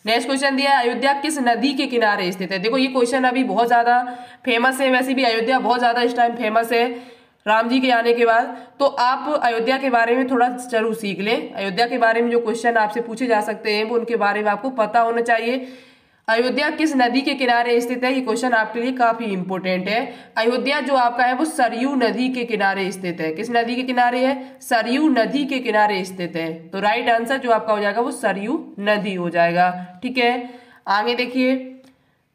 नेक्स्ट क्वेश्चन दिया है, अयोध्या किस नदी के किनारे स्थित है? देखो ये क्वेश्चन अभी बहुत ज्यादा फेमस है, वैसे भी अयोध्या बहुत ज्यादा इस टाइम फेमस है राम जी के आने के बाद। तो आप अयोध्या के बारे में थोड़ा जरूर सीख लें। अयोध्या के बारे में जो क्वेश्चन आपसे पूछे जा सकते हैं वो उनके बारे में आपको पता होना चाहिए। अयोध्या किस नदी के किनारे स्थित है? ये क्वेश्चन आपके लिए काफी इंपॉर्टेंट है। अयोध्या जो आपका है वो सरयू नदी के किनारे स्थित है। किस नदी के किनारे है? सरयू नदी के किनारे स्थित है। तो राइट आंसर जो आपका हो जाएगा वो सरयू नदी हो जाएगा। ठीक है, आगे देखिए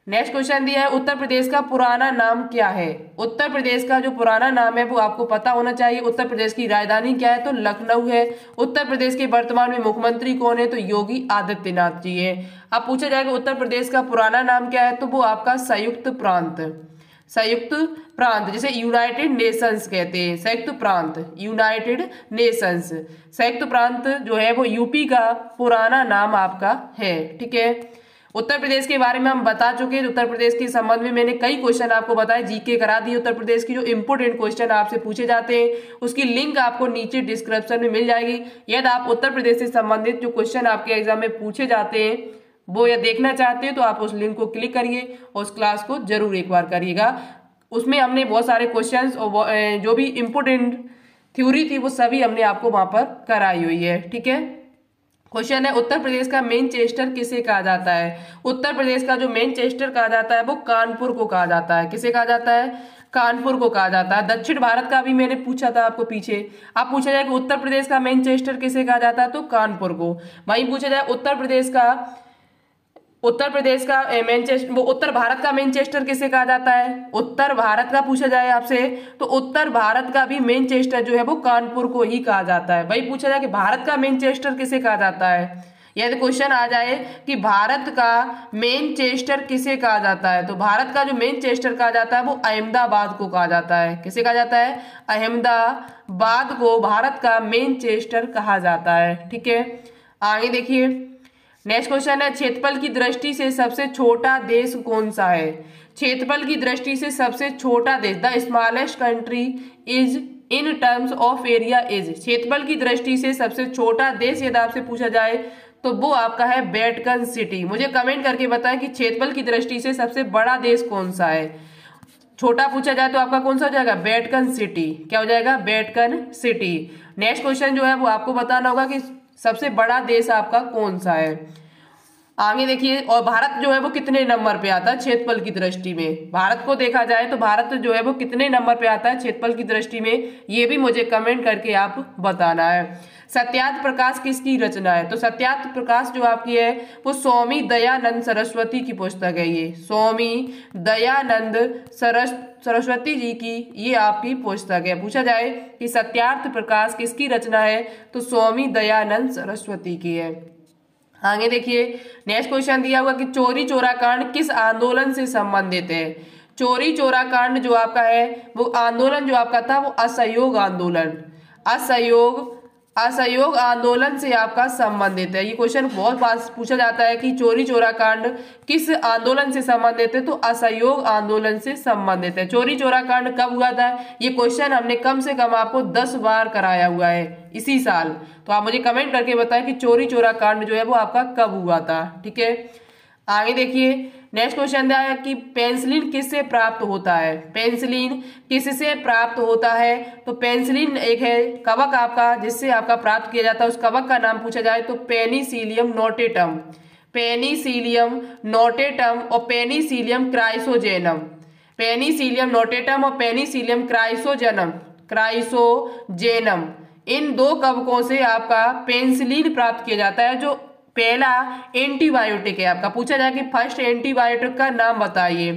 नेक्स्ट क्वेश्चन दिया है, उत्तर प्रदेश का पुराना नाम क्या है? उत्तर प्रदेश का जो पुराना नाम है वो आपको पता होना चाहिए। उत्तर प्रदेश की राजधानी क्या है? तो लखनऊ है। उत्तर प्रदेश के वर्तमान में मुख्यमंत्री कौन है? तो योगी आदित्यनाथ जी है। अब पूछा जाएगा उत्तर प्रदेश का पुराना नाम क्या है? तो वो आपका संयुक्त प्रांत जिसे यूनाइटेड नेशंस कहते हैं। यूनाइटेड नेशंस संयुक्त प्रांत जो है वो यूपी का पुराना नाम आपका है। ठीक है, उत्तर प्रदेश के बारे में हम बता चुके हैं। उत्तर प्रदेश के संबंध में मैंने कई क्वेश्चन आपको बताए, जीके करा दिए। उत्तर प्रदेश की जो इंपोर्टेंट क्वेश्चन आपसे पूछे जाते हैं उसकी लिंक आपको नीचे डिस्क्रिप्शन में मिल जाएगी। यदि आप उत्तर प्रदेश से संबंधित जो क्वेश्चन आपके एग्जाम में पूछे जाते हैं वो या देखना चाहते हैं तो आप उस लिंक को क्लिक करिए और उस क्लास को जरूर एक बार करिएगा। उसमें हमने बहुत सारे क्वेश्चन और जो भी इम्पोर्टेंट थ्योरी थी वो सभी हमने आपको वहां पर कराई हुई है। ठीक है, क्वेश्चन है उत्तर प्रदेश का मैनचेस्टर किसे कहा जाता है? उत्तर प्रदेश का जो मैनचेस्टर कहा जाता है वो कानपुर को कहा जाता है। किसे कहा जाता है? कानपुर को कहा जाता है। दक्षिण भारत का भी मैंने पूछा था आपको पीछे। अब पूछा जाए कि उत्तर प्रदेश का मैनचेस्टर किसे कहा जाता है? तो कानपुर को। वहीं पूछा जाए उत्तर मैनचेस्टर, वो उत्तर भारत का मैनचेस्टर किसे कहा जाता है? उत्तर भारत का पूछा जाए आपसे तो उत्तर भारत का भी मैनचेस्टर जो है वो कानपुर को ही कहा जाता है। वही पूछा जाए कि भारत का मैनचेस्टर किसे कहा जाता है, यदि क्वेश्चन आ जाए कि भारत का मैनचेस्टर किसे कहा जाता है तो भारत का जो मैनचेस्टर कहा जाता है वो अहमदाबाद को कहा जाता है। किसे कहा जाता है? अहमदाबाद को भारत का मैनचेस्टर कहा जाता है। ठीक है, आगे देखिए नेक्स्ट क्वेश्चन है, क्षेत्रफल की दृष्टि से सबसे छोटा देश कौन सा है? क्षेत्रफल की दृष्टि से सबसे छोटा देश, the smallest country is in terms of area is. क्षेत्रफल की दृष्टि से सबसे छोटा देश यदि आपसे पूछा जाए तो वो आपका है वेटिकन सिटी। मुझे कमेंट करके बताएं कि क्षेत्रफल की दृष्टि से सबसे बड़ा देश कौन सा है। छोटा पूछा जाए तो आपका कौन सा हो जाएगा? Vatican city. क्या हो जाएगा? Vatican city. नेक्स्ट क्वेश्चन जो है वो आपको बताना होगा कि सबसे बड़ा देश आपका कौन सा है। आगे देखिए, और भारत जो है वो कितने नंबर पे आता है क्षेत्रफल की दृष्टि में? भारत को देखा जाए तो भारत जो है वो कितने नंबर पे आता है क्षेत्रफल की दृष्टि में, ये भी मुझे कमेंट करके आप बताना है। सत्यार्थ प्रकाश किसकी रचना है? तो सत्यार्थ प्रकाश जो आपकी है वो स्वामी दयानंद सरस्वती की पुस्तक है। ये स्वामी दयानंद सरस्वती जी की ये आपकी पुस्तक है। पूछा जाए कि सत्यार्थ प्रकाश किसकी रचना है तो स्वामी दयानंद सरस्वती की है। आगे देखिए नेक्स्ट क्वेश्चन दिया हुआ कि चोरी चोरा कांड किस आंदोलन से संबंधित है? चोरी चोरा कांड जो आपका है वो आंदोलन जो आपका था वो असहयोग असहयोग आंदोलन से आपका संबंधित है। ये क्वेश्चन बहुत बार पूछा जाता है कि चोरी चोरा कांड किस आंदोलन से संबंधित है, तो असहयोग आंदोलन से संबंधित है। चोरी चोरा कांड कब हुआ था, ये क्वेश्चन हमने कम से कम आपको 10 बार कराया हुआ है इसी साल। तो आप मुझे कमेंट करके बताएं कि चोरी चोरा कांड जो है वो आपका कब हुआ था। ठीक है, आगे देखिए नेक्स्ट क्वेश्चन दिया है कि पेनिसिलिन किससे प्राप्त होता है। पेनिसिलिन किससे प्राप्त होता है, तो पेनिसिलिन एक है कवक आपका जिससे आपका प्राप्त किया जाता है। उस कवक का नाम पूछा जाए तो पेनिसिलियम नोटेटम, पेनिसिलियम नोटेटम और पेनिसिलियम क्राइसोजेनम। पेनिसिलियम नोटेटम और पेनिसिलियम क्राइसोजेनम इन दो कवकों से आपका पेनिसिलिन प्राप्त किया जाता है। जो पहला एंटीबायोटिक है आपका, पूछा जाए कि फर्स्ट एंटीबायोटिक का नाम बताइए,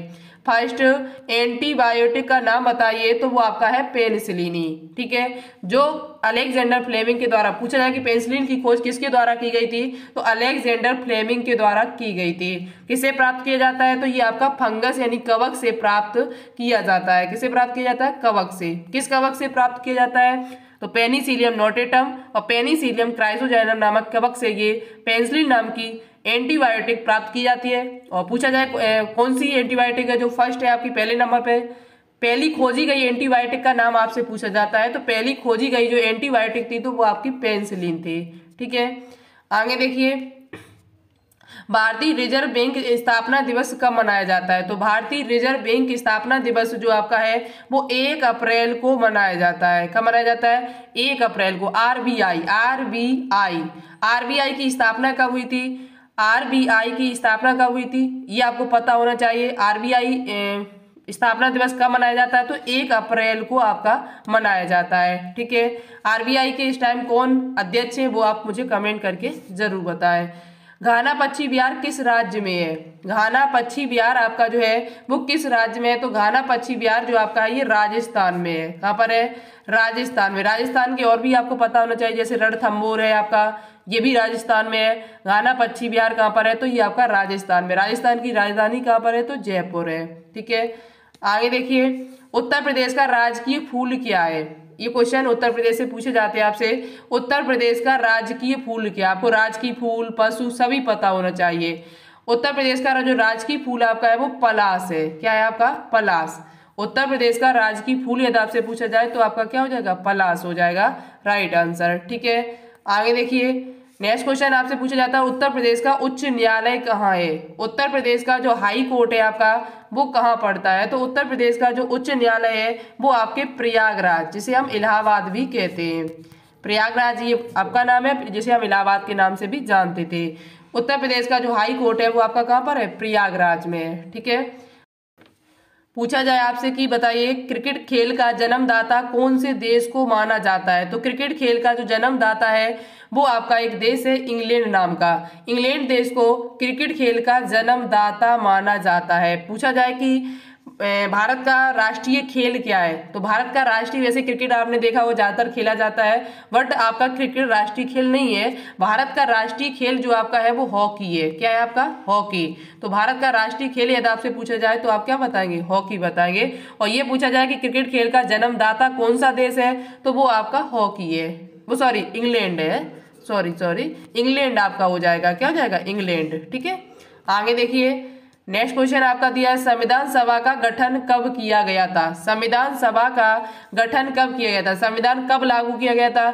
फर्स्ट एंटीबायोटिक का नाम बताइए, तो वो आपका है पेनिसिलिन। ठीक है, जो अलेक्जेंडर फ्लेमिंग के द्वारा, पूछा जाए कि पेनिसिलिन की खोज किसके द्वारा की गई थी, तो अलेक्जेंडर फ्लेमिंग के द्वारा की गई थी। किससे प्राप्त किया जाता है, तो ये आपका फंगस यानी कवक से प्राप्त किया जाता है। किससे प्राप्त किया जाता है, कवक से। किस कवक से प्राप्त किया जाता है, तो पेनिसिलियम नोटेटम और पेनिसिलियम क्राइसोजेनम नामक कवक से ये पेनिसिलिन नाम की एंटीबायोटिक प्राप्त की जाती है। और पूछा जाए कौन सी एंटीबायोटिक है जो फर्स्ट है आपकी पहले नंबर पे, पहली खोजी गई एंटीबायोटिक का नाम आपसे पूछा जाता है, तो पहली खोजी गई जो एंटीबायोटिक थी तो वो आपकी पेनिसिलिन थी। ठीक है, आगे देखिए भारतीय रिजर्व बैंक स्थापना दिवस कब मनाया जाता है, तो भारतीय रिजर्व बैंक स्थापना दिवस जो आपका है वो 1 अप्रैल को मनाया जाता है। कब मनाया जाता है, 1 अप्रैल को। आरबीआई की स्थापना कब हुई थी, आरबीआई की स्थापना कब हुई थी ये आपको पता होना चाहिए। आरबीआई स्थापना दिवस कब मनाया जाता है, तो 1 अप्रैल को आपका मनाया जाता है। ठीक है, आरबीआई के इस टाइम कौन अध्यक्ष है वो आप मुझे कमेंट करके जरूर बताएं। घाना पक्षी विहार किस राज्य में है, घाना पक्षी विहार आपका जो है वो किस राज्य में है, तो घाना पक्षी विहार जो आपका है ये राजस्थान में है। कहाँ पर है, राजस्थान में। राजस्थान के और भी आपको पता होना चाहिए, जैसे रणथंभौर है आपका, ये भी राजस्थान में है। घाना पक्षी विहार कहाँ पर है, तो ये आपका राजस्थान में। राजस्थान की राजधानी कहाँ पर है, तो जयपुर है। ठीक है, आगे देखिए उत्तर प्रदेश का राजकीय फूल क्या है, ये क्वेश्चन उत्तर प्रदेश से पूछे जाते हैं आपसे। उत्तर प्रदेश का राजकीय फूल क्या, आपको राजकीय फूल पशु सभी पता होना चाहिए। उत्तर प्रदेश का जो राजकीय फूल आपका है वो पलाश है। क्या है आपका, पलाश। उत्तर प्रदेश का राजकीय फूल यदि आपसे पूछा जाए तो आपका क्या हो जाएगा, पलाश हो जाएगा राइट आंसर। ठीक है, आगे देखिए नेक्स्ट क्वेश्चन आपसे पूछा जाता है उत्तर प्रदेश का उच्च न्यायालय कहाँ है। उत्तर प्रदेश का जो हाई कोर्ट है आपका वो कहाँ पड़ता है, तो उत्तर प्रदेश का जो उच्च न्यायालय है वो आपके प्रयागराज, जिसे हम इलाहाबाद भी कहते हैं। प्रयागराज ये आपका नाम है, जिसे हम इलाहाबाद के नाम से भी जानते थे। उत्तर प्रदेश का जो हाई कोर्ट है वो आपका कहाँ पर है, प्रयागराज में है। ठीक है, पूछा जाए आपसे कि बताइए क्रिकेट खेल का जन्मदाता कौन से देश को माना जाता है, तो क्रिकेट खेल का जो जन्मदाता है वो आपका एक देश है इंग्लैंड नाम का। इंग्लैंड देश को क्रिकेट खेल का जन्मदाता माना जाता है। पूछा जाए कि भारत का राष्ट्रीय खेल क्या है, तो भारत का राष्ट्रीय, वैसे क्रिकेट आपने देखा वो ज्यादातर खेला जाता है, बट आपका क्रिकेट राष्ट्रीय खेल नहीं है। भारत का राष्ट्रीय खेल जो आपका है वो हॉकी है। क्या है आपका, हॉकी। तो भारत का राष्ट्रीय खेल यदि आपसे पूछा जाए तो आप क्या बताएंगे, हॉकी बताएंगे। और ये पूछा जाए कि क्रिकेट खेल का जन्मदाता कौन सा देश है, तो वो आपका हॉकी है, वो सॉरी इंग्लैंड है, सॉरी इंग्लैंड आपका हो जाएगा। क्या हो जाएगा, इंग्लैंड। ठीक है, आगे देखिए नेक्स्ट क्वेश्चन आपका दिया है संविधान सभा का गठन कब किया गया था। संविधान सभा का गठन कब किया गया था, संविधान कब लागू किया गया था,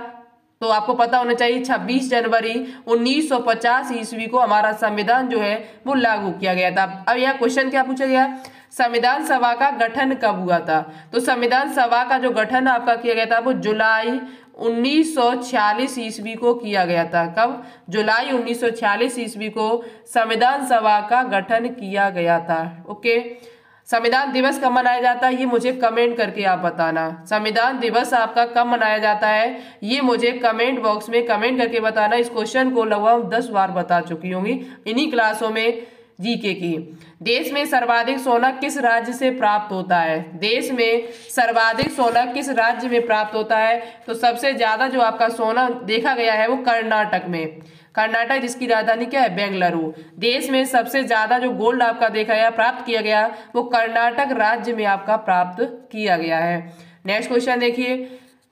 तो आपको पता होना चाहिए 26 जनवरी 1950 ईस्वी को हमारा संविधान जो है वो लागू किया गया था। अब यह क्वेश्चन क्या पूछा गया, संविधान सभा का गठन कब हुआ था, तो संविधान सभा का जो गठन आपका किया गया था वो जुलाई 1946 ईस्वी को किया गया था। कब, जुलाई 1946 ईस्वी को संविधान सभा का गठन किया गया था। ओके, संविधान दिवस कब मनाया जाता है ये मुझे कमेंट करके आप बताना। संविधान दिवस आपका कब मनाया जाता है ये मुझे कमेंट बॉक्स में कमेंट करके बताना। इस क्वेश्चन को लगभग 10 बार बता चुकी होंगी इन्हीं क्लासों में जीके की। देश में सर्वाधिक सोना किस राज्य से प्राप्त होता है, देश में सर्वाधिक सोना किस राज्य में प्राप्त होता है, तो सबसे ज्यादा जो आपका सोना देखा गया है वो कर्नाटक में। कर्नाटक जिसकी राजधानी क्या है, बेंगलुरु। देश में सबसे ज्यादा जो गोल्ड आपका देखा गया, प्राप्त किया गया, वो कर्नाटक राज्य में आपका प्राप्त किया गया है। नेक्स्ट क्वेश्चन देखिए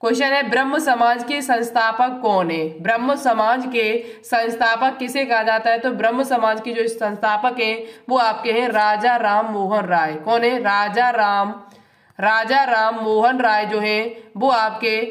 क्वेश्चन है ब्रह्म समाज के संस्थापक कौन है? ब्रह्म समाज के संस्थापक किसे कहा जाता है? तो ब्रह्म समाज के जो संस्थापक हैं वो आपके हैं राजा राम मोहन राय। कौन है? राजा राम मोहन राय जो है वो आपके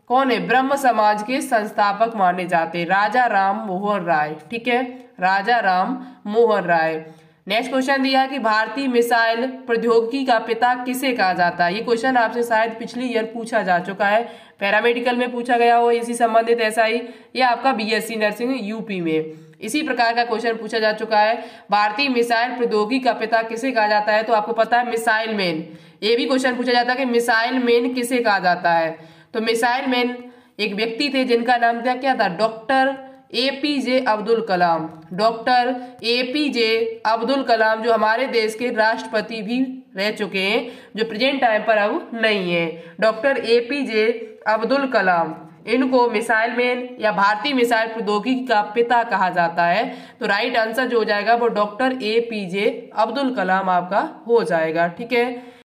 कौन है? ब्रह्म समाज के संस्थापक माने जाते हैं, राजा राम मोहन राय। ठीक है, राजा राम मोहन राय। नेक्स्ट क्वेश्चन दिया है कि भारतीय मिसाइल प्रौद्योगिकी का पिता किसे कहा जाता है? ये क्वेश्चन आपसे शायद पिछली ईयर पूछा जा चुका है, पैरामेडिकल में पूछा गया हो इसी संबंधित ऐसा ही, या आपका बीएससी नर्सिंग यूपी में इसी प्रकार का क्वेश्चन पूछा जा चुका है। भारतीय मिसाइल प्रौद्योगिकी का पिता किसे कहा जाता है? तो आपको पता है मिसाइल मैन। ये भी क्वेश्चन पूछा जाता है कि मिसाइल मैन किसे कहा जाता है? तो मिसाइल मैन एक व्यक्ति थे जिनका नाम क्या था? Doctor APJ Abdul Kalam. Doctor APJ Abdul Kalam जो हमारे देश के राष्ट्रपति भी रह चुके हैं, जो प्रेजेंट टाइम पर अब नहीं है। डॉक्टर एपीजे अब्दुल कलाम, इनको मिसाइल मैन या भारतीय मिसाइल प्रौद्योगिकी का पिता कहा जाता है। तो राइट आंसर जो हो जाएगा वो डॉक्टर एपीजे अब्दुल कलाम आपका हो जाएगा। ठीक है।